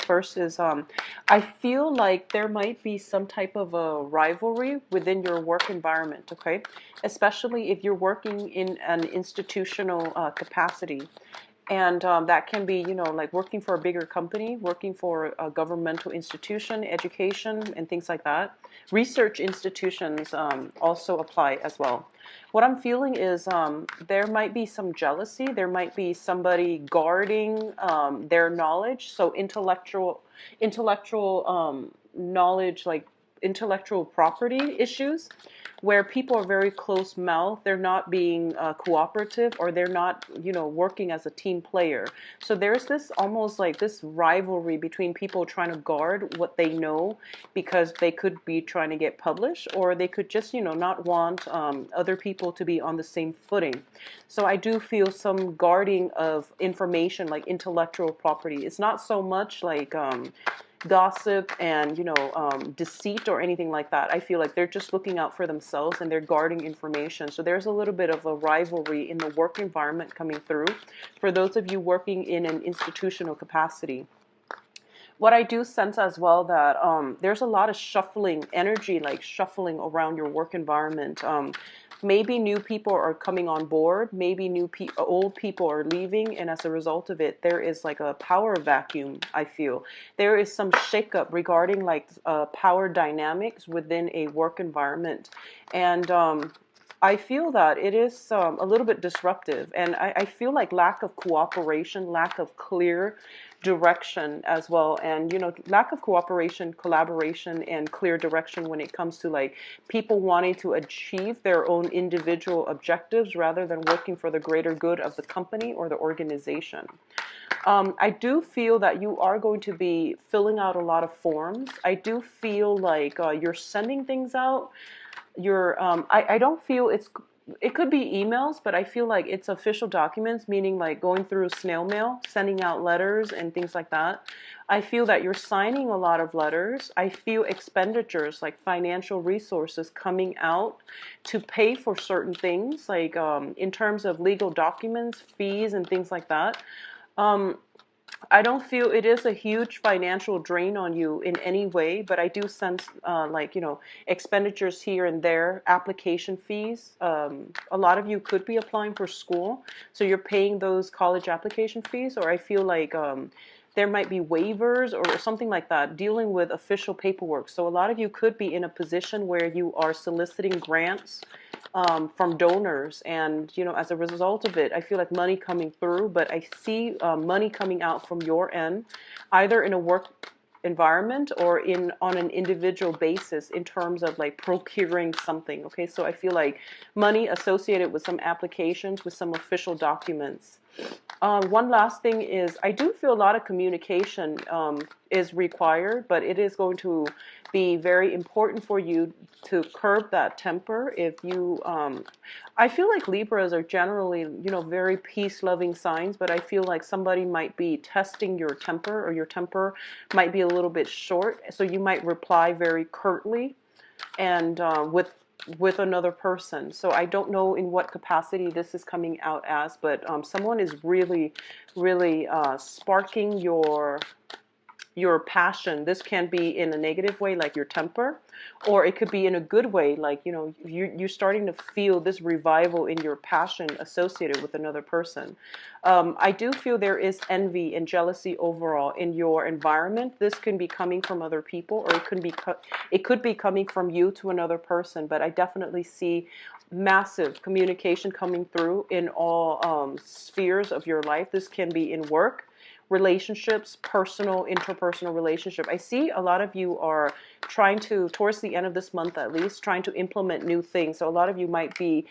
first is I feel like there might be some type of a rivalry within your work environment, okay? Especially if you're working in an institutional capacity. And that can be, like working for a bigger company, working for a governmental institution, education, and things like that. Research institutions also apply as well. What I'm feeling is there might be some jealousy. There might be somebody guarding their knowledge. So intellectual knowledge, like intellectual property issues, where people are very close mouth. They're not being cooperative, or they're not, working as a team player. So there's this almost like this rivalry between people trying to guard what they know because they could be trying to get published, or they could just, not want other people to be on the same footing. So I do feel some guarding of information, like intellectual property. It's not so much like gossip and deceit or anything like that. I feel like they're just looking out for themselves and they're guarding information. So there's a little bit of a rivalry in the work environment coming through for those of you working in an institutional capacity. What I do sense as well that there's a lot of shuffling energy, like shuffling around your work environment. Maybe new people are coming on board, maybe old people are leaving, and as a result of it, there is like a power vacuum, I feel. There is some shakeup regarding like power dynamics within a work environment. And I feel that it is a little bit disruptive, and I feel like lack of cooperation, lack of clear direction as well, and lack of cooperation, collaboration, and clear direction when it comes to like people wanting to achieve their own individual objectives rather than working for the greater good of the company or the organization. I do feel that you are going to be filling out a lot of forms. I do feel like you're sending things out. I don't feel it could be emails, but I feel like it's official documents, meaning like going through snail mail, sending out letters and things like that. I feel that you're signing a lot of letters. I feel expenditures like financial resources coming out to pay for certain things, like in terms of legal documents, fees, and things like that. I don't feel it is a huge financial drain on you in any way, but I do sense like, expenditures here and there, application fees. A lot of you could be applying for school, so you're paying those college application fees, or I feel like there might be waivers or something like that, dealing with official paperwork. So a lot of you could be in a position where you are soliciting grants from donors, and as a result of it, I feel like money coming through, but I see money coming out from your end, either in a work environment or on an individual basis in terms of like procuring something. Okay, so I feel like money associated with some applications, with some official documents. One last thing is I do feel a lot of communication is required, but it is going to be very important for you to curb that temper. If you, I feel like Libras are generally, very peace-loving signs, but I feel like somebody might be testing your temper, or your temper might be a little bit short, so you might reply very curtly and with another person. So I don't know in what capacity this is coming out as, but someone is really, really sparking your passion. This can be in a negative way, like your temper, or it could be in a good way, like you're starting to feel this revival in your passion associated with another person. I do feel there is envy and jealousy overall in your environment. This can be coming from other people, or it could be coming from you to another person, but I definitely see massive communication coming through in all spheres of your life. This can be in work, relationships, personal, interpersonal relationship. I see a lot of you are trying to, towards the end of this month at least, trying to implement new things. So a lot of you might be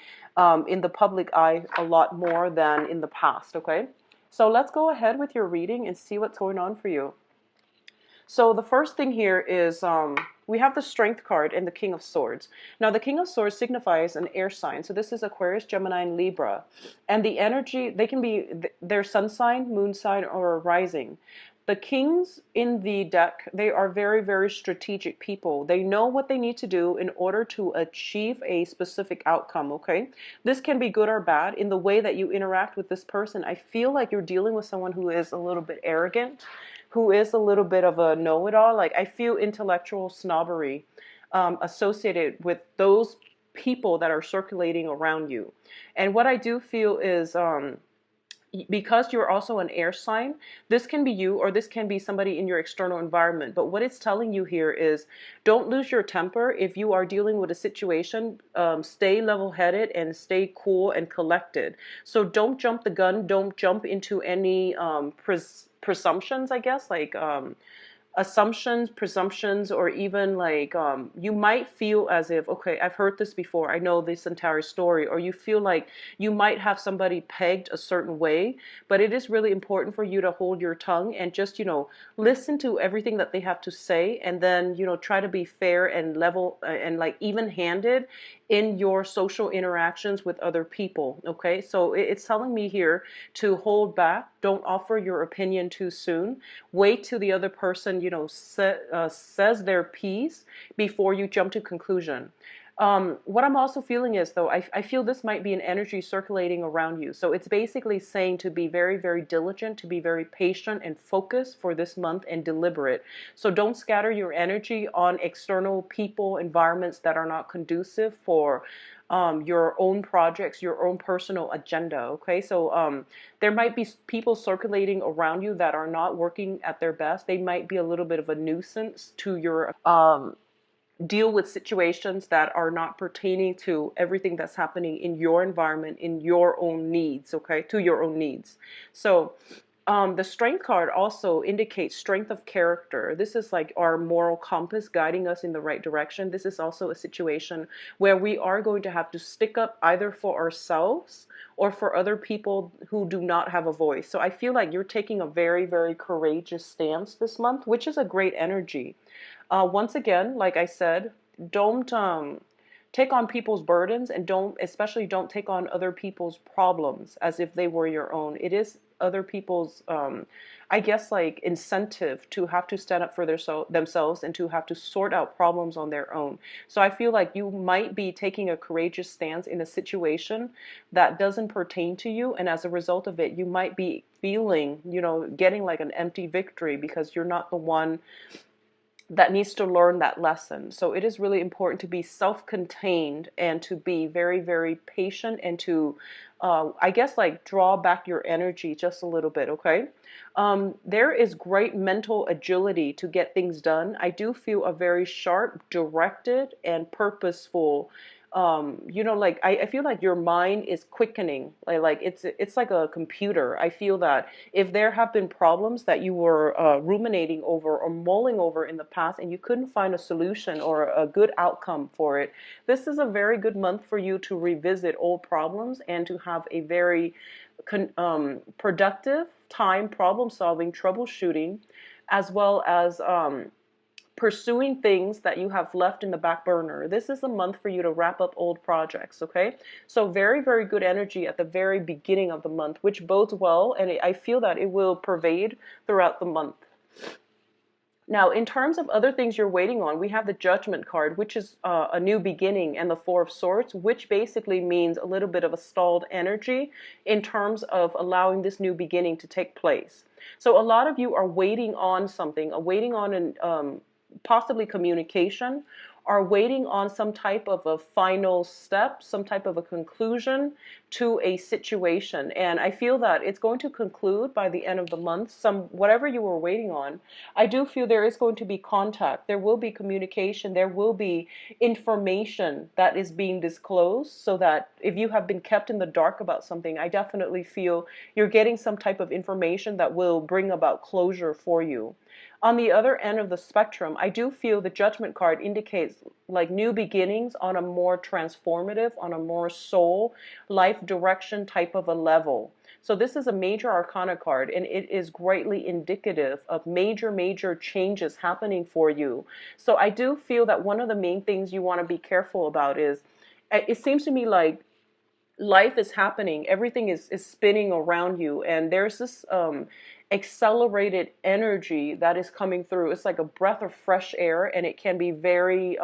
in the public eye a lot more than in the past, okay? So let's go ahead with your reading and see what's going on for you. So the first thing here is we have the Strength card and the King of Swords. Now the King of Swords signifies an air sign. So this is Aquarius, Gemini, and Libra. And the energy, they can be their sun sign, moon sign, or rising. The kings in the deck, they are very, very strategic people. They know what they need to do in order to achieve a specific outcome, okay? This can be good or bad in the way that you interact with this person. I feel like you're dealing with someone who is a little bit arrogant, who is a little bit of a know-it-all. Like, I feel intellectual snobbery associated with those people that are circulating around you. And what I do feel is, because you're also an air sign, this can be you or this can be somebody in your external environment. But what it's telling you here is, don't lose your temper. If you are dealing with a situation, stay level-headed and stay cool and collected. So don't jump the gun. Don't jump into any presumptions, I guess, like assumptions, presumptions, or even like you might feel as if, okay, I've heard this before, I know this entire story, or you feel like you might have somebody pegged a certain way, but it is really important for you to hold your tongue and just, listen to everything that they have to say, and then, try to be fair and level and like even-handed in your social interactions with other people. Okay, so it's telling me here to hold back. Don't offer your opinion too soon. Wait till the other person, says their piece before you jump to conclusion. What I'm also feeling is, though, I feel this might be an energy circulating around you. So it's basically saying to be very, very diligent, to be very patient and focused for this month and deliberate. So don't scatter your energy on external people, environments that are not conducive for your own projects, your own personal agenda. Okay, so there might be people circulating around you that are not working at their best. They might be a little bit of a nuisance to your deal with situations that are not pertaining to everything that's happening in your environment, in your own needs, okay, to your own needs. So the strength card also indicates strength of character. This is like our moral compass guiding us in the right direction. This is also a situation where we are going to have to stick up either for ourselves or for other people who do not have a voice. So I feel like you're taking a very, very courageous stance this month, which is a great energy. Once again, like I said, don't take on people's burdens, and especially don't take on other people's problems as if they were your own. It is other people's, I guess, like incentive to have to stand up for themselves and to have to sort out problems on their own. So I feel like you might be taking a courageous stance in a situation that doesn't pertain to you, and as a result of it, you might be feeling, getting like an empty victory because you're not the one that needs to learn that lesson. So it is really important to be self-contained and to be very, very patient and to, I guess, like draw back your energy just a little bit, okay? There is great mental agility to get things done. I do feel a very sharp, directed, and purposeful, like I feel like your mind is quickening. Like it's like a computer. I feel that if there have been problems that you were ruminating over or mulling over in the past and you couldn't find a solution or a good outcome for it, this is a very good month for you to revisit old problems and to have a very productive time problem solving, troubleshooting, as well as pursuing things that you have left in the back burner. This is a month for you to wrap up old projects, okay? So very, very good energy at the very beginning of the month, which bodes well, and I feel that it will pervade throughout the month. Now, in terms of other things you're waiting on, we have the Judgment card, which is a new beginning, and the Four of Swords, which basically means a little bit of a stalled energy in terms of allowing this new beginning to take place. So a lot of you are waiting on something, waiting on an possibly communication, are waiting on some type of a final step, some type of a conclusion to a situation. And I feel that it's going to conclude by the end of the month, whatever you were waiting on. I do feel there is going to be contact, there will be communication, there will be information that is being disclosed, so that if you have been kept in the dark about something, I definitely feel you're getting some type of information that will bring about closure for you. On the other end of the spectrum, I do feel the Judgment card indicates like new beginnings on a more transformative, on a more soul, life direction type of a level. So this is a major arcana card, and it is greatly indicative of major, major changes happening for you. So I do feel that one of the main things you want to be careful about is, it seems to me like life is happening, everything is spinning around you, and there's this accelerated energy that is coming through. It's like a breath of fresh air, and it can be very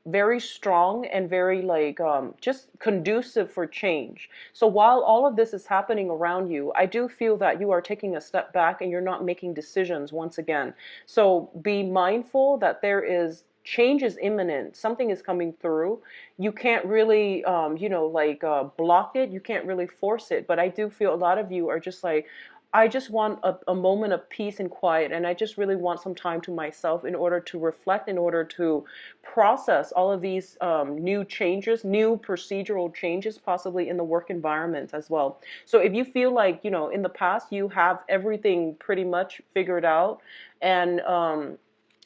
very strong and very like just conducive for change. So while all of this is happening around you, I do feel that you are taking a step back and you're not making decisions once again. So be mindful that there is change is imminent. Something is coming through. You can't really block it. You can't really force it. But I do feel a lot of you are just like, I just want a moment of peace and quiet, and I just really want some time to myself in order to reflect, in order to process all of these new changes, new procedural changes, possibly in the work environment as well. So if you feel like, in the past you have everything pretty much figured out, and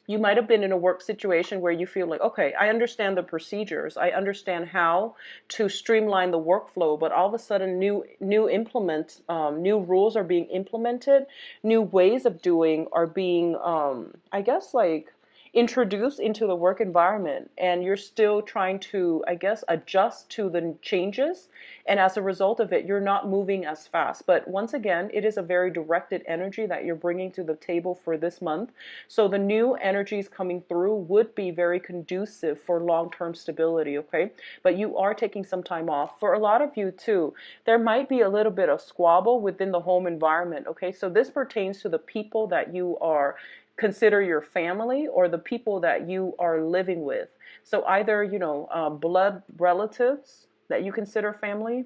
you might have been in a work situation where you feel like, okay, I understand the procedures, I understand how to streamline the workflow, but all of a sudden new rules are being implemented, new ways of doing are being, I guess, like introduced into the work environment, and you're still trying to, I guess, adjust to the changes, and as a result of it, you're not moving as fast. But once again, it is a very directed energy that you're bringing to the table for this month. So the new energies coming through would be very conducive for long-term stability, okay? But you are taking some time off. For a lot of you too, there might be a little bit of squabble within the home environment, okay? So this pertains to the people that you are consider your family, or the people that you are living with. So either, blood relatives that you consider family,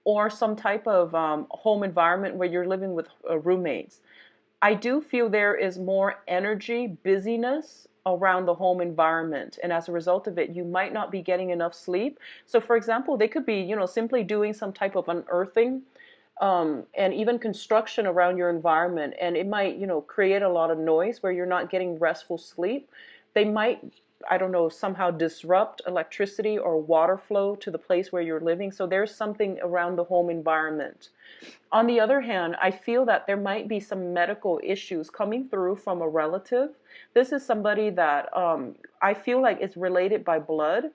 or some type of home environment where you're living with roommates. I do feel there is more energy, busyness around the home environment. And as a result of it, you might not be getting enough sleep. So for example, they could be, simply doing some type of unearthing, and even construction around your environment. And it might, create a lot of noise where you're not getting restful sleep. They might, I don't know, somehow disrupt electricity or water flow to the place where you're living. So there's something around the home environment. On the other hand, I feel that there might be some medical issues coming through from a relative. This is somebody that I feel like is related by blood.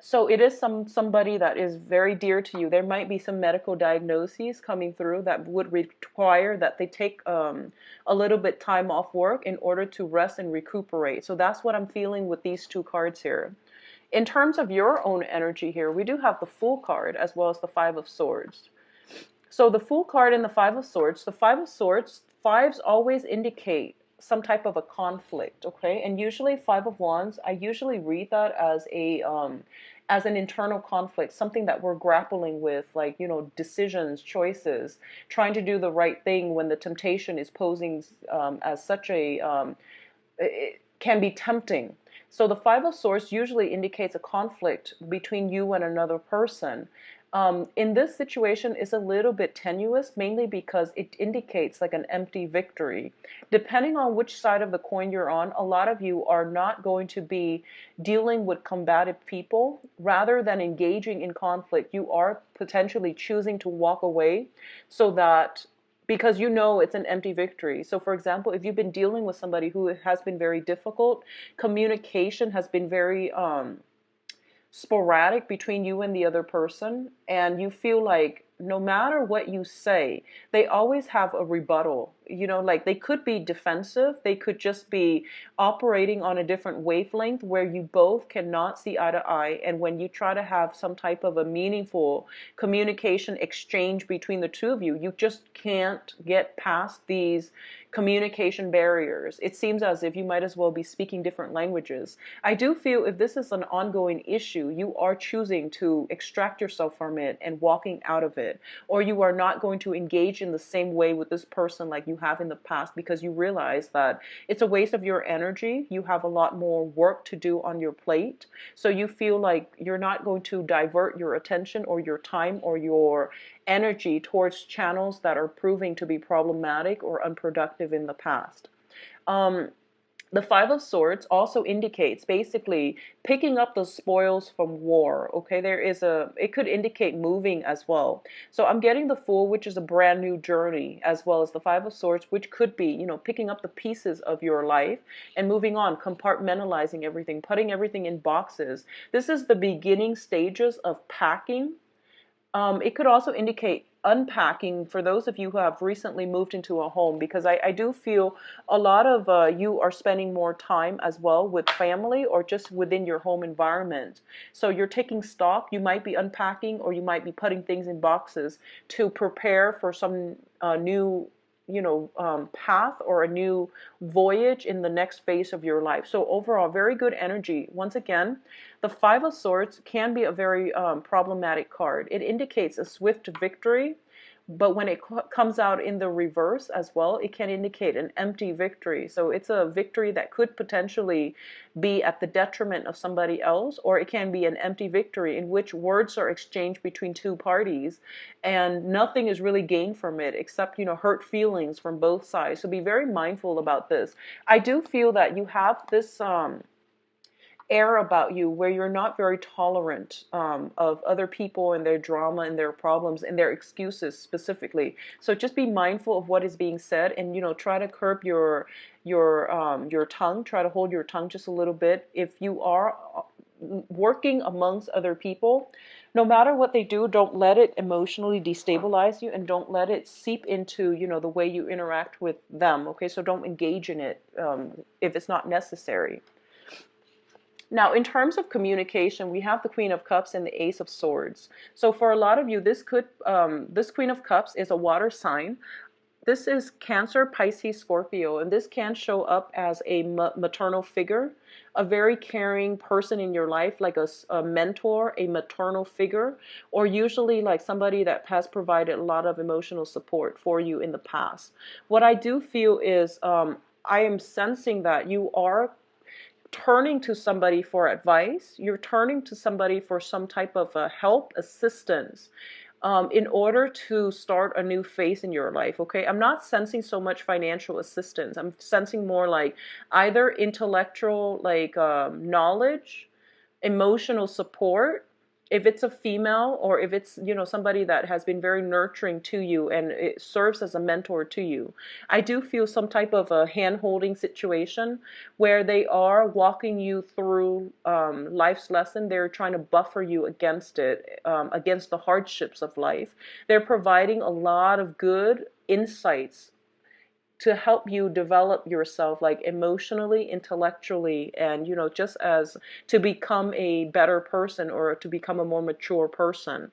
So it is somebody that is very dear to you. There might be some medical diagnoses coming through that would require that they take a little bit time off work in order to rest and recuperate. So that's what I'm feeling with these two cards here. In terms of your own energy here, we do have the Fool card as well as the Five of Swords. So the Fool card and the Five of Swords, fives always indicate some type of a conflict, okay? And usually Five of Wands, I usually read that as an internal conflict, something that we're grappling with, like, decisions, choices, trying to do the right thing when the temptation is posing as such it can be tempting. So the Five of Swords usually indicates a conflict between you and another person. In this situation, is a little bit tenuous, mainly because it indicates like an empty victory. Depending on which side of the coin you're on, a lot of you are not going to be dealing with combative people. Rather than engaging in conflict, you are potentially choosing to walk away, so that, because it's an empty victory. So for example, if you've been dealing with somebody who has been very difficult, communication has been very sporadic between you and the other person, and you feel like no matter what you say, they always have a rebuttal. Like they could be defensive, they could just be operating on a different wavelength where you both cannot see eye to eye. And when you try to have some type of a meaningful communication exchange between the two of you, you just can't get past these communication barriers. It seems as if you might as well be speaking different languages. I do feel if this is an ongoing issue, you are choosing to extract yourself from it and walking out of it, or you are not going to engage in the same way with this person like you have in the past, because you realize that it's a waste of your energy. You have a lot more work to do on your plate, so you feel like you're not going to divert your attention or your time or your energy towards channels that are proving to be problematic or unproductive in the past. The Five of Swords also indicates basically picking up the spoils from war. Okay, it could indicate moving as well. So I'm getting the Fool, which is a brand new journey, as well as the Five of Swords, which could be, picking up the pieces of your life and moving on, compartmentalizing everything, putting everything in boxes. This is the beginning stages of packing. It could also indicate unpacking for those of you who have recently moved into a home, because I do feel a lot of you are spending more time as well with family or just within your home environment. So you're taking stock, you might be unpacking, or you might be putting things in boxes to prepare for some new path or a new voyage in the next phase of your life. So overall, very good energy. Once again, the Five of Swords can be a very problematic card. It indicates a swift victory, but when it comes out in the reverse as well, it can indicate an empty victory. So it's a victory that could potentially be at the detriment of somebody else, or it can be an empty victory in which words are exchanged between two parties and nothing is really gained from it except, hurt feelings from both sides. So be very mindful about this. I do feel that you have this air about you where you're not very tolerant of other people and their drama and their problems and their excuses specifically. So just be mindful of what is being said, and try to curb your tongue. Try to hold your tongue just a little bit. If you are working amongst other people, no matter what they do, don't let it emotionally destabilize you, and don't let it seep into the way you interact with them. Okay, so don't engage in it if it's not necessary. Now, in terms of communication, we have the Queen of Cups and the Ace of Swords. So for a lot of you, this Queen of Cups is a water sign. This is Cancer, Pisces, Scorpio, and this can show up as a maternal figure, a very caring person in your life, like a mentor, a maternal figure, or usually like somebody that has provided a lot of emotional support for you in the past. What I do feel is I am sensing that you are turning to somebody for advice. You're turning to somebody for some type of help, assistance, in order to start a new phase in your life. Okay, I'm not sensing so much financial assistance. I'm sensing more like either intellectual, like knowledge, emotional support, if it's a female, or if it's somebody that has been very nurturing to you and it serves as a mentor to you. I do feel some type of a hand-holding situation where they are walking you through life's lesson. They're trying to buffer you against it, against the hardships of life. They're providing a lot of good insights to help you develop yourself, like emotionally, intellectually, and just as to become a better person or to become a more mature person.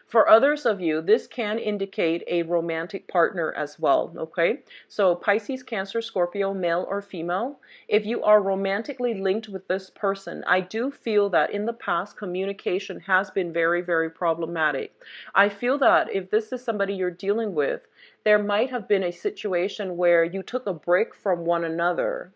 For others of you, this can indicate a romantic partner as well, okay? So Pisces, Cancer, Scorpio, male or female, if you are romantically linked with this person, I do feel that in the past, communication has been very, very problematic. I feel that if this is somebody you're dealing with, there might have been a situation where you took a break from one another.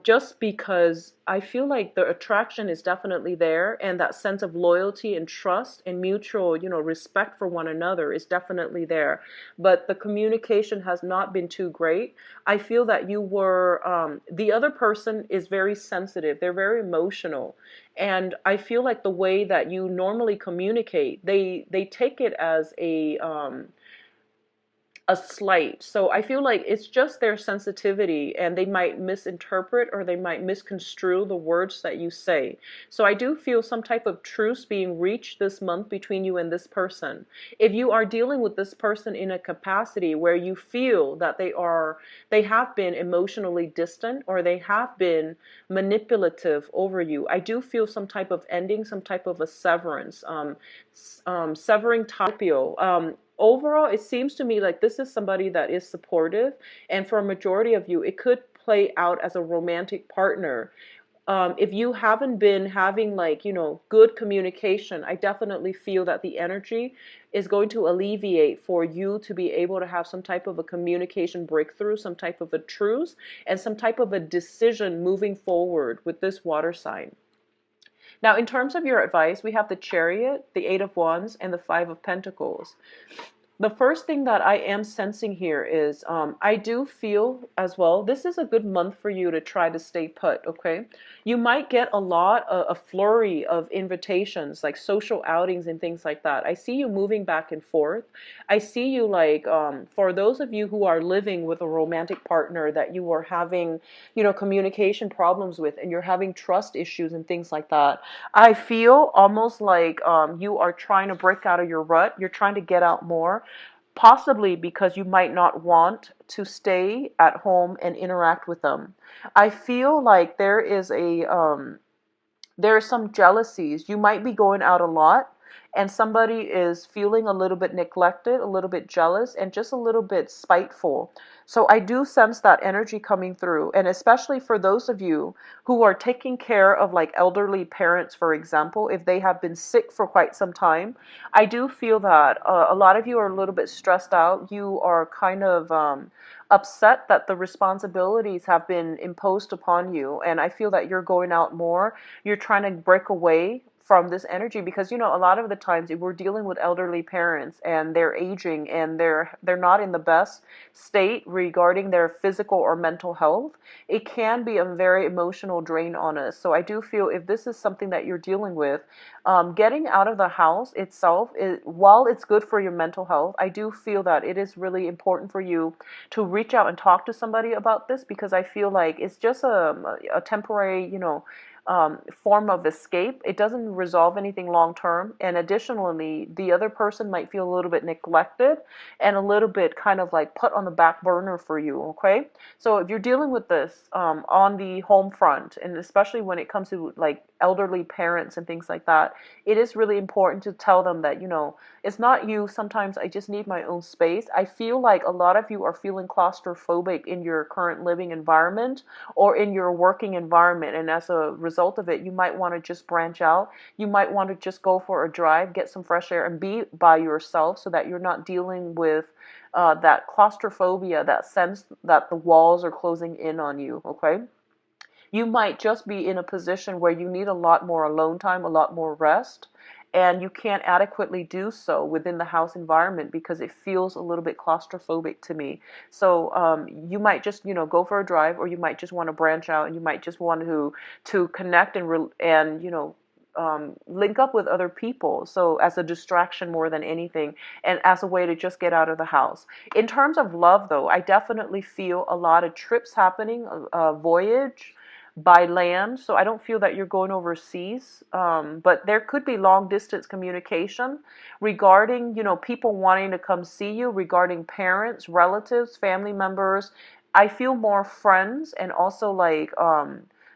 Just because I feel like the attraction is definitely there, and that sense of loyalty and trust and mutual, respect for one another is definitely there. But the communication has not been too great. I feel that the other person is very sensitive. They're very emotional. And I feel like the way that you normally communicate, they take it as a slight. So I feel like it's just their sensitivity, and they might misinterpret or they might misconstrue the words that you say. So I do feel some type of truce being reached this month between you and this person. If you are dealing with this person in a capacity where you feel that they have been emotionally distant, or they have been manipulative over you, I do feel some type of ending, some type of a severance, severing Tapio. Overall, it seems to me like this is somebody that is supportive, and for a majority of you, it could play out as a romantic partner. If you haven't been having good communication, I definitely feel that the energy is going to alleviate for you to be able to have some type of a communication breakthrough, some type of a truce, and some type of a decision moving forward with this water sign. Now, in terms of your advice, we have the Chariot, the Eight of Wands, and the Five of Pentacles. The first thing that I am sensing here is I do feel as well, this is a good month for you to try to stay put, okay? You might get a flurry of invitations, like social outings and things like that. I see you moving back and forth. I see you like, for those of you who are living with a romantic partner that you are having, communication problems with, and you're having trust issues and things like that. I feel almost like you are trying to break out of your rut. You're trying to get out more, possibly because you might not want to stay at home and interact with them. I feel like there are some jealousies. You might be going out a lot and somebody is feeling a little bit neglected, a little bit jealous, and just a little bit spiteful. So I do sense that energy coming through. And especially for those of you who are taking care of like elderly parents, for example, if they have been sick for quite some time, I do feel that a lot of you are a little bit stressed out. You are kind of upset that the responsibilities have been imposed upon you. And I feel that you're going out more. You're trying to break away from this energy because a lot of the times if we're dealing with elderly parents and they're aging and they're not in the best state regarding their physical or mental health, it can be a very emotional drain on us. So I do feel if this is something that you're dealing with, getting out of the house itself, while it's good for your mental health, I do feel that it is really important for you to reach out and talk to somebody about this, because I feel like it's just a temporary, form of escape. It doesn't resolve anything long term. And additionally, the other person might feel a little bit neglected and a little bit kind of like put on the back burner for you. Okay. So if you're dealing with this on the home front, and especially when it comes to like elderly parents and things like that, it is really important to tell them that, it's not you. Sometimes I just need my own space. I feel like a lot of you are feeling claustrophobic in your current living environment or in your working environment. And as a result of it, you might want to just branch out. You might want to just go for a drive, get some fresh air, and be by yourself so that you're not dealing with that claustrophobia, that sense that the walls are closing in on you, okay? You might just be in a position where you need a lot more alone time, a lot more rest, and you can't adequately do so within the house environment because it feels a little bit claustrophobic to me. So you might just, go for a drive, or you might just want to branch out, and you might just want to connect and link up with other people. So as a distraction more than anything, and as a way to just get out of the house. In terms of love, though, I definitely feel a lot of trips happening, a voyage by land. So I don't feel that you're going overseas, but there could be long distance communication regarding, people wanting to come see you, regarding parents, relatives, family members. I feel more friends, and also like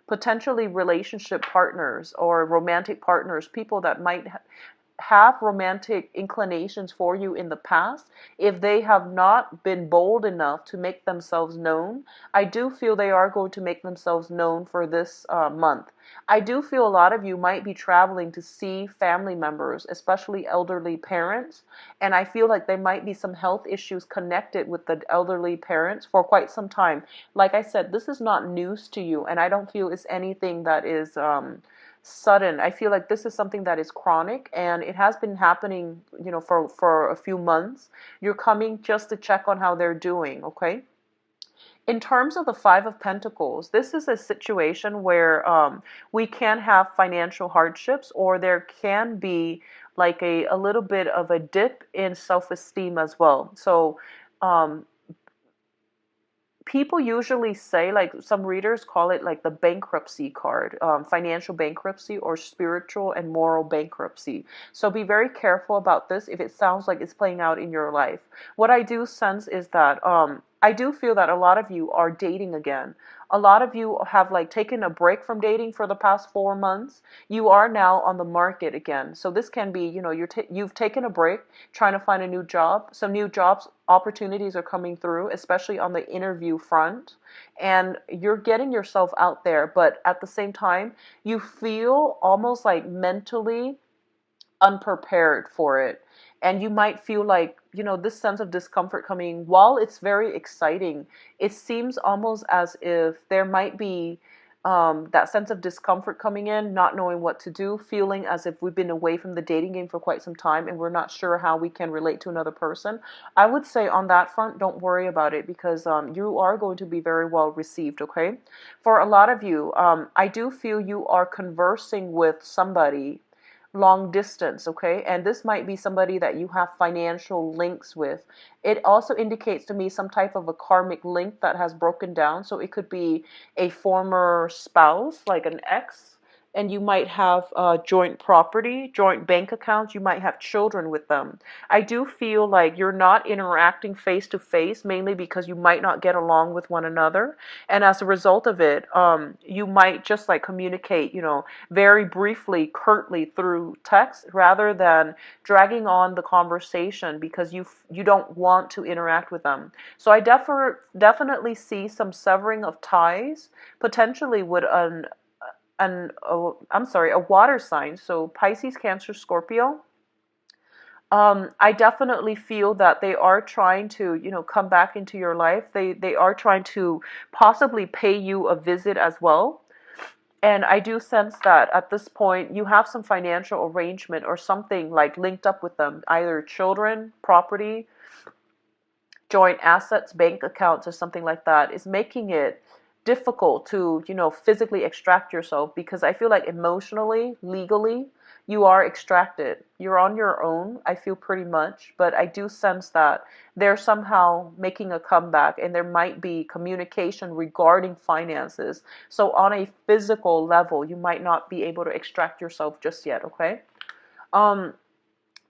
potentially relationship partners or romantic partners, people that might have romantic inclinations for you in the past. If they have not been bold enough to make themselves known, I do feel they are going to make themselves known for this month. I do feel a lot of you might be traveling to see family members, especially elderly parents, and I feel like there might be some health issues connected with the elderly parents for quite some time. Like I said, this is not news to you, and I don't feel it's anything that is sudden. I feel like this is something that is chronic, and it has been happening, for a few months. You're coming just to check on how they're doing, okay? In terms of the Five of Pentacles, this is a situation where we can have financial hardships, or there can be like a little bit of a dip in self-esteem as well. So um, people usually say, like some readers call it like the bankruptcy card, financial bankruptcy or spiritual and moral bankruptcy. So be very careful about this if it sounds like it's playing out in your life. What I do sense is that I do feel that a lot of you are dating again. A lot of you have like taken a break from dating for the past 4 months. You are now on the market again. So this can be, you've taken a break trying to find a new job. Some new jobs opportunities are coming through, especially on the interview front. And you're getting yourself out there, but at the same time, you feel almost like mentally unprepared for it. And you might feel like, this sense of discomfort coming. While it's very exciting, it seems almost as if there might be that sense of discomfort coming in, not knowing what to do, feeling as if we've been away from the dating game for quite some time and we're not sure how we can relate to another person. I would say on that front, don't worry about it, because you are going to be very well received, okay? For a lot of you, I do feel you are conversing with somebody long distance, okay? And this might be somebody that you have financial links with. It also indicates to me some type of a karmic link that has broken down. So it could be a former spouse, like an ex, and you might have joint property, joint bank accounts. You might have children with them. I do feel like you're not interacting face to face, mainly because you might not get along with one another. And as a result of it, you might just like communicate, very briefly, curtly through text, rather than dragging on the conversation because you don't want to interact with them. So I definitely see some severing of ties, potentially with a water sign, so Pisces, Cancer, Scorpio. I definitely feel that they are trying to, come back into your life. They are trying to possibly pay you a visit as well. And I do sense that at this point you have some financial arrangement or something like linked up with them, either children, property, joint assets, bank accounts, or something like that, is making it difficult to, physically extract yourself, because I feel like emotionally, legally, you are extracted. You're on your own, I feel, pretty much, but I do sense that they're somehow making a comeback and there might be communication regarding finances. So on a physical level, you might not be able to extract yourself just yet, okay? Um,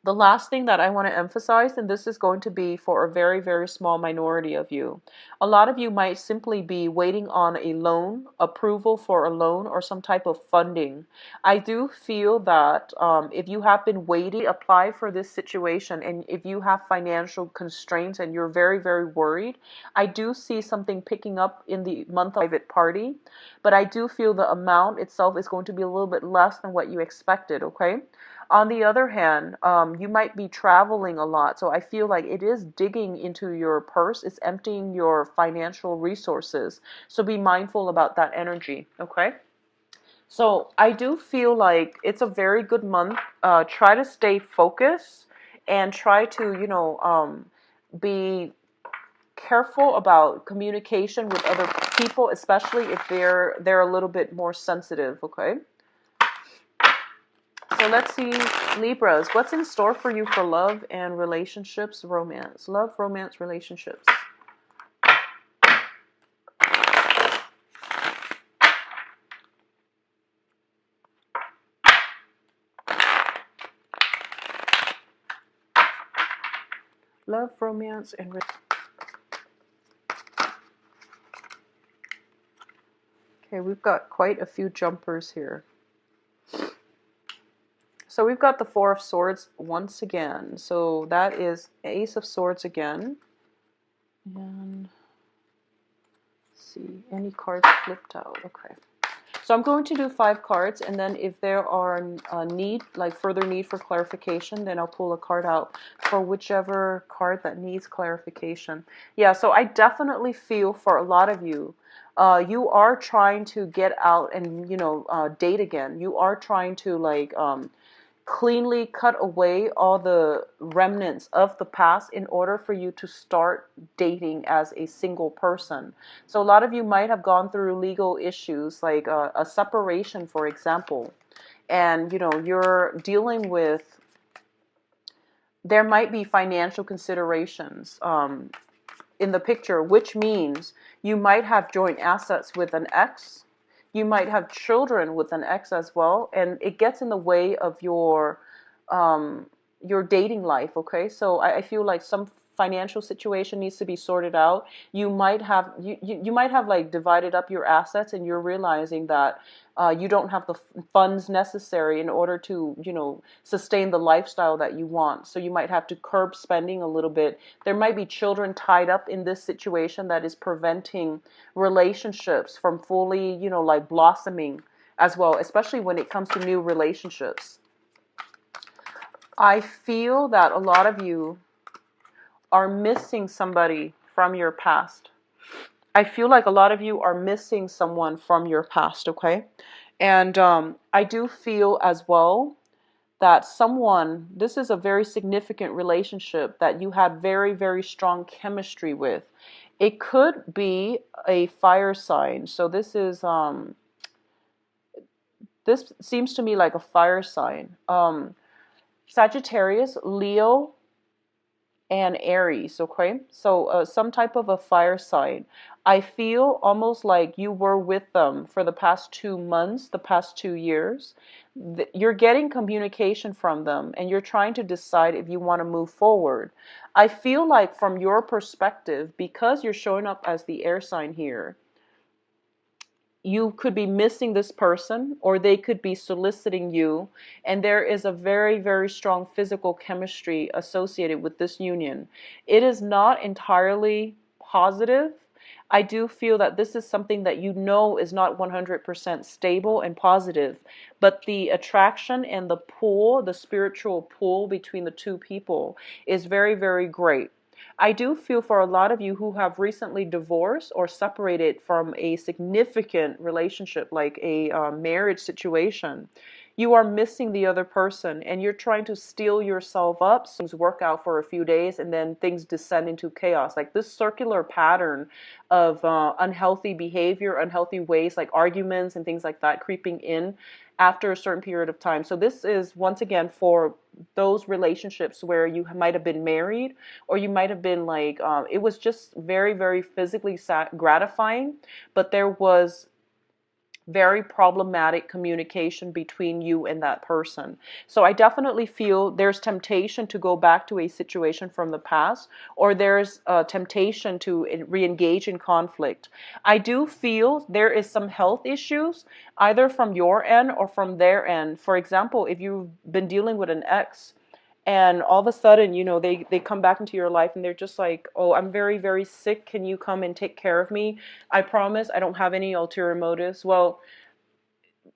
the last thing that I want to emphasize, and this is going to be for a very, very small minority of you. A lot of you might simply be waiting on a loan, approval for a loan, or some type of funding. I do feel that if you have been waiting, apply for this situation, and if you have financial constraints and you're very, very worried, I do see something picking up in the month of private party, but I do feel the amount itself is going to be a little bit less than what you expected, okay? On the other hand, you might be traveling a lot. So I feel like it is digging into your purse. It's emptying your financial resources. So be mindful about that energy, okay? So I do feel like it's a very good month. Try to stay focused and try to, be careful about communication with other people, especially if they're a little bit more sensitive, okay? So let's see, Libras, what's in store for you for love and relationships, romance? Love, romance, relationships. Love, romance, and okay, we've got quite a few jumpers here. So we've got the Four of Swords once again. So that is Ace of Swords again. And let's see, any cards flipped out? Okay. So I'm going to do 5 cards, and then if there are further need for clarification, then I'll pull a card out for whichever card that needs clarification. Yeah, so I definitely feel for a lot of you, you are trying to get out and, date again. You are trying to cleanly cut away all the remnants of the past in order for you to start dating as a single person. So a lot of you might have gone through legal issues like a separation, for example, and you're dealing with, there might be financial considerations in the picture, which means you might have joint assets with an ex. You might have children with an ex as well, and it gets in the way of your dating life. Okay, so I feel like some financial situation needs to be sorted out. You might have like divided up your assets, and you're realizing that you don't have the funds necessary in order to sustain the lifestyle that you want. So you might have to curb spending a little bit. There might be children tied up in this situation that is preventing relationships from fully blossoming as well, especially when it comes to new relationships. I feel that a lot of you are missing somebody from your past. I feel like a lot of you are missing someone from your past, okay? And I do feel as well that someone, this is a very significant relationship that you had very, very strong chemistry with. It could be a fire sign. So this seems to me like a fire sign. Sagittarius, Leo, and Aries, okay? So some type of a fire sign. I feel almost like you were with them for the past 2 months, the past 2 years. You're getting communication from them and you're trying to decide if you want to move forward. I feel like from your perspective, because you're showing up as the air sign here, you could be missing this person or they could be soliciting you, and there is a very, very strong physical chemistry associated with this union. It is not entirely positive. I do feel that this is something that you know is not 100% stable and positive, but the attraction and the pull, the spiritual pull between the two people is very, very great. I do feel for a lot of you who have recently divorced or separated from a significant relationship, like a marriage situation, you are missing the other person and you're trying to steel yourself up so things work out for a few days and then things descend into chaos. Like this circular pattern of unhealthy behavior, unhealthy ways, like arguments and things like that creeping in after a certain period of time. So this is once again for those relationships where you might have been married or you might have been like, it was just very, very physically gratifying, but there was very problematic communication between you and that person. So I definitely feel there's temptation to go back to a situation from the past, or there's a temptation to re-engage in conflict. I do feel there is some health issues, either from your end or from their end. For example, if you've been dealing with an ex, and all of a sudden, they come back into your life and they're just like, oh, I'm very, very sick. Can you come and take care of me? I promise I don't have any ulterior motives. Well,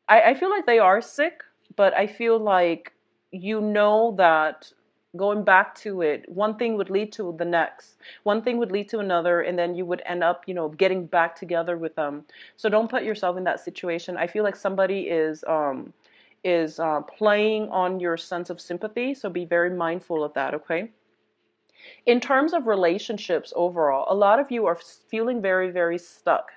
I feel like they are sick, but I feel like that going back to it, one thing would lead to the next. One thing would lead to another, and then you would end up, getting back together with them. So don't put yourself in that situation. I feel like somebody is playing on your sense of sympathy, so be very mindful of that, okay? In terms of relationships overall, a lot of you are feeling very, very stuck.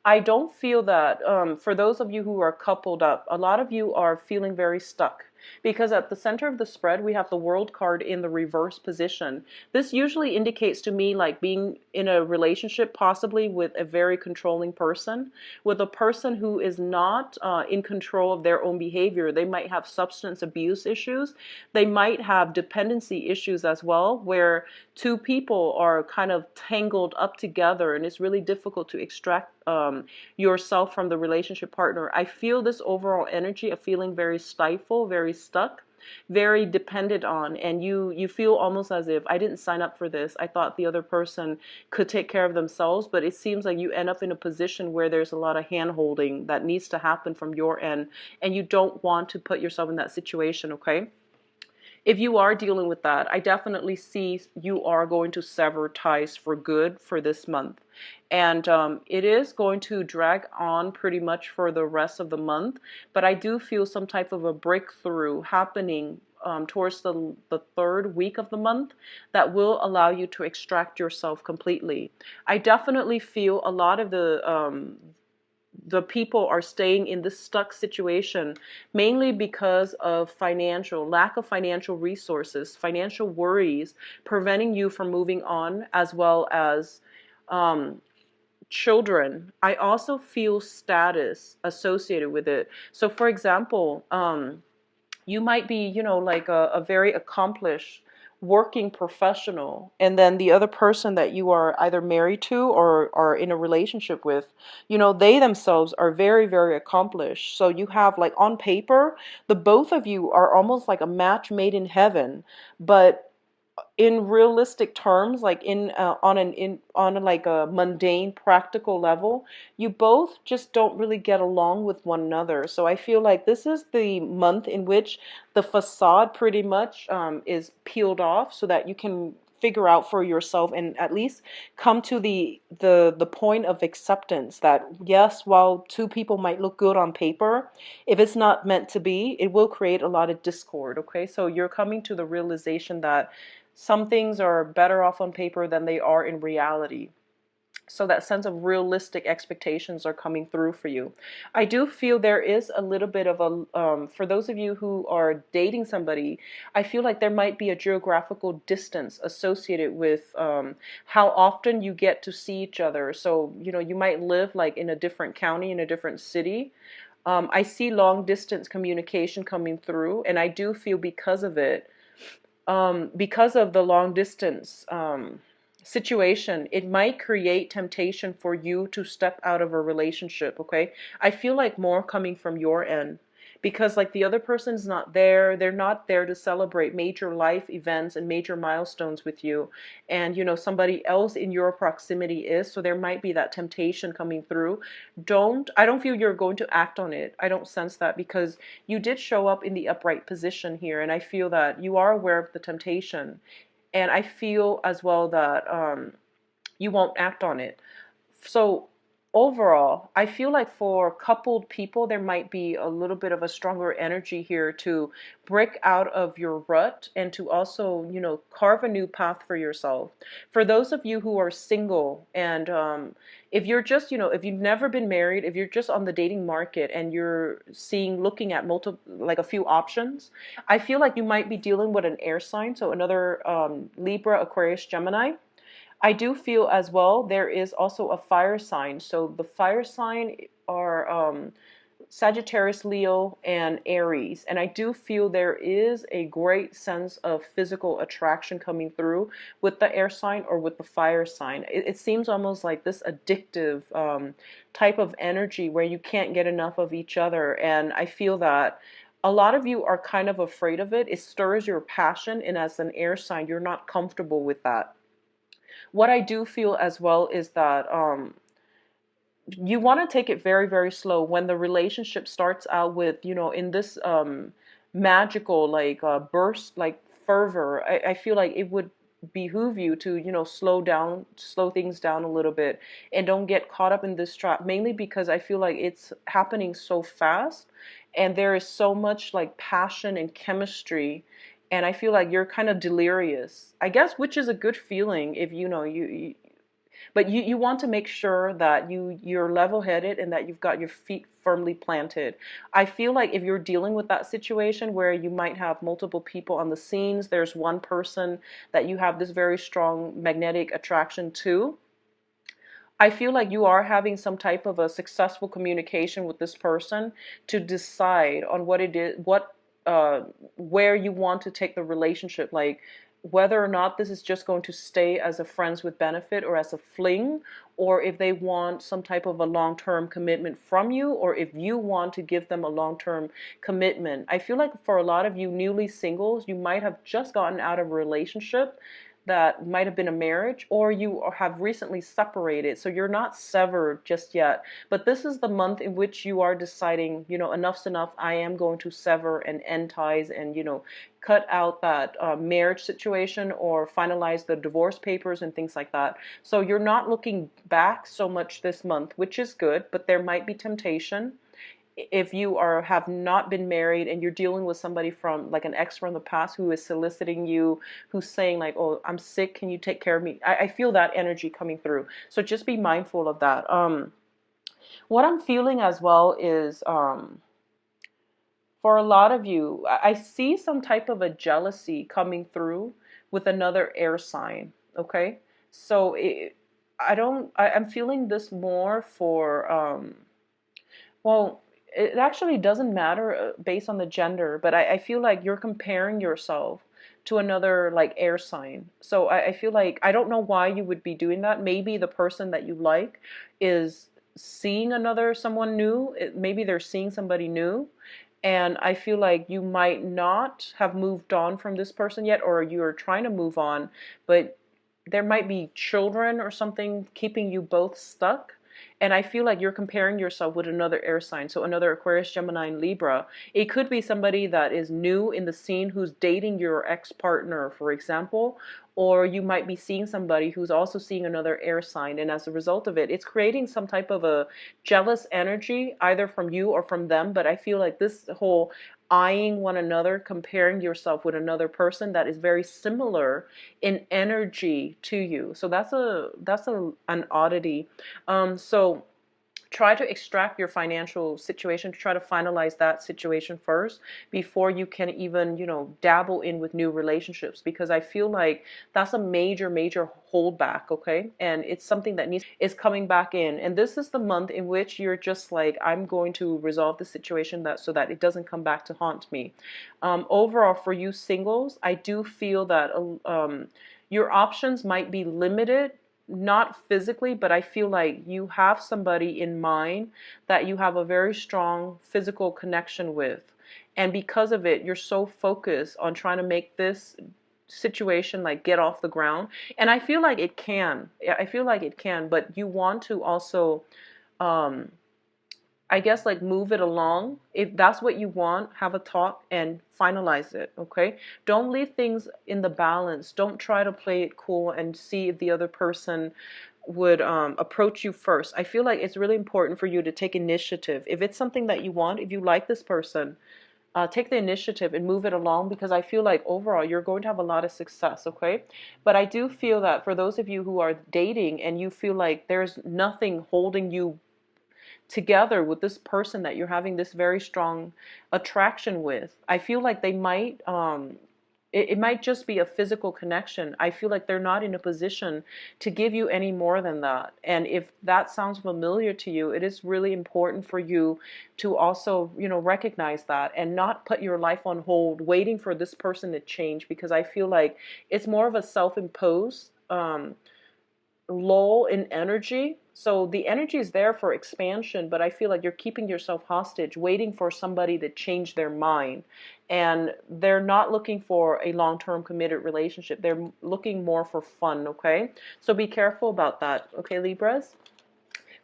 I don't feel that for those of you who are coupled up, a lot of you are feeling very stuck because at the center of the spread, we have the World card in the reverse position. This usually indicates to me like being in a relationship, possibly with a very controlling person, with a person who is not in control of their own behavior. They might have substance abuse issues. They might have dependency issues as well, where two people are kind of tangled up together and it's really difficult to extract yourself from the relationship partner. I feel this overall energy of feeling very stifled, very stuck, very dependent on, and you feel almost as if I didn't sign up for this. I thought the other person could take care of themselves, but it seems like you end up in a position where there's a lot of hand holding that needs to happen from your end, and you don't want to put yourself in that situation, okay? If you are dealing with that, I definitely see you are going to sever ties for good for this month. And it is going to drag on pretty much for the rest of the month, but I do feel some type of a breakthrough happening towards the third week of the month that will allow you to extract yourself completely. I definitely feel a lot of the people are staying in this stuck situation mainly because of lack of financial resources, financial worries preventing you from moving on, as well as children. I also feel status associated with it. So for example, you might be, like a very accomplished working professional, and then the other person that you are either married to or are in a relationship with, they themselves are very, very accomplished. So you have, like, on paper, the both of you are almost like a match made in heaven, but in realistic terms, like on like a mundane practical level, you both just don't really get along with one another. So I feel like this is the month in which the facade pretty much is peeled off so that you can figure out for yourself and at least come to the point of acceptance that yes, while two people might look good on paper, if it's not meant to be, it will create a lot of discord. Okay, so you're coming to the realization that some things are better off on paper than they are in reality. So that sense of realistic expectations are coming through for you. I do feel there is a little bit of a, for those of you who are dating somebody, I feel like there might be a geographical distance associated with how often you get to see each other. So, you know, you might live like in a different county, in a different city. I see long distance communication coming through, and I do feel because of it, because of the long distance situation, it might create temptation for you to step out of a relationship. Okay, I feel like more coming from your end because like the other person's not there, they're not there to celebrate major life events and major milestones with you, and you know somebody else in your proximity is, so there might be that temptation coming through. I don't feel you're going to act on it. I don't sense that because you did show up in the upright position here, and I feel that you are aware of the temptation, and I feel as well that you won't act on it. So overall, I feel like for coupled people, there might be a little bit of a stronger energy here to break out of your rut and to also, you know, carve a new path for yourself. For those of you who are single and if you're just, you know, if you've never been married, if you're just on the dating market and you're looking at multiple, like a few options, I feel like you might be dealing with an air sign, so another Libra, Aquarius, Gemini. I do feel as well there is also a fire sign. So the fire sign are Sagittarius, Leo, and Aries. And I do feel there is a great sense of physical attraction coming through with the air sign or with the fire sign. It seems almost like this addictive type of energy where you can't get enough of each other. And I feel that a lot of you are kind of afraid of it. It stirs your passion. And as an air sign, you're not comfortable with that. What I do feel as well is that you want to take it very, very slow when the relationship starts out with, you know, in this magical, like, burst, like fervor. I feel like it would behoove you to, you know, slow things down a little bit and don't get caught up in this trap, mainly because I feel like it's happening so fast and there is so much like passion and chemistry, and I feel like you're kind of delirious, I guess, which is a good feeling if you know but you want to make sure that you're level-headed and that you've got your feet firmly planted. I feel like if you're dealing with that situation where you might have multiple people on the scenes, there's one person that you have this very strong magnetic attraction to. I feel like you are having some type of a successful communication with this person to decide on what it is, uh, where you want to take the relationship, like whether or not this is just going to stay as a friends with benefit or as a fling, or if they want some type of a long-term commitment from you, or if you want to give them a long-term commitment. I feel like for a lot of you newly singles, you might have just gotten out of a relationship that might have been a marriage, or you have recently separated, so you're not severed just yet, but this is the month in which you are deciding, you know, enough's enough, I am going to sever and end ties and, you know, cut out that marriage situation or finalize the divorce papers and things like that. So you're not looking back so much this month, which is good, but there might be temptation if you have not been married and you're dealing with somebody from like an ex from the past who is soliciting you, who's saying like, oh, I'm sick, can you take care of me? I feel that energy coming through, so just be mindful of that. What I'm feeling as well is for a lot of you, I see some type of a jealousy coming through with another air sign. Okay, so I'm feeling this more for well, it actually doesn't matter based on the gender, but I feel like you're comparing yourself to another like air sign. So I feel like I don't know why you would be doing that. Maybe the person that you like is seeing someone new. Maybe they're seeing somebody new. And I feel like you might not have moved on from this person yet, or you're trying to move on, but there might be children or something keeping you both stuck. And I feel like you're comparing yourself with another air sign. So another Aquarius, Gemini, and Libra. It could be somebody that is new in the scene who's dating your ex-partner, for example. or you might be seeing somebody who's also seeing another air sign, and as a result of it, it's creating some type of a jealous energy either from you or from them. But I feel like this whole eyeing one another, comparing yourself with another person that is very similar in energy to you. So that's an oddity. So try to extract your financial situation, to try to finalize that situation first before you can even, dabble in with new relationships, because I feel like that's a major holdback. Okay, and it's something that needs is coming back in, and this is the month in which you're just like, I'm going to resolve the situation that so that it doesn't come back to haunt me. Overall, for you singles, I do feel that your options might be limited, not physically, but I feel like you have somebody in mind that you have a very strong physical connection with. And because of it, you're so focused on trying to make this situation like get off the ground. And I feel like it can. I feel like it can, but you want to also um I guess like move it along. If that's what you want, have a talk and finalize it, okay? Don't leave things in the balance. Don't try to play it cool and see if the other person would approach you first. I feel like it's really important for you to take initiative. If it's something that you want, if you like this person, take the initiative and move it along, because I feel like overall you're going to have a lot of success, okay? But I do feel that for those of you who are dating and you feel like there's nothing holding you together with this person that you're having this very strong attraction with, I feel like they might it might just be a physical connection. I feel like they're not in a position to give you any more than that. And if that sounds familiar to you, it is really important for you to also, recognize that and not put your life on hold waiting for this person to change, because I feel like it's more of a self-imposed lull in energy. So the energy is there for expansion, but I feel like you're keeping yourself hostage, waiting for somebody to change their mind. And they're not looking for a long-term committed relationship. They're looking more for fun, okay? So be careful about that, okay, Libras?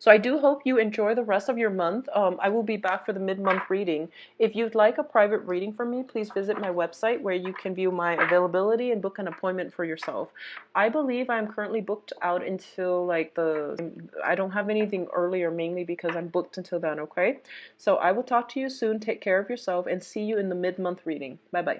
So I do hope you enjoy the rest of your month. I will be back for the mid-month reading. If you'd like a private reading from me, please visit my website where you can view my availability and book an appointment for yourself. I believe I'm currently booked out until I don't have anything earlier, mainly because I'm booked until then, okay? So I will talk to you soon. Take care of yourself and see you in the mid-month reading. Bye-bye.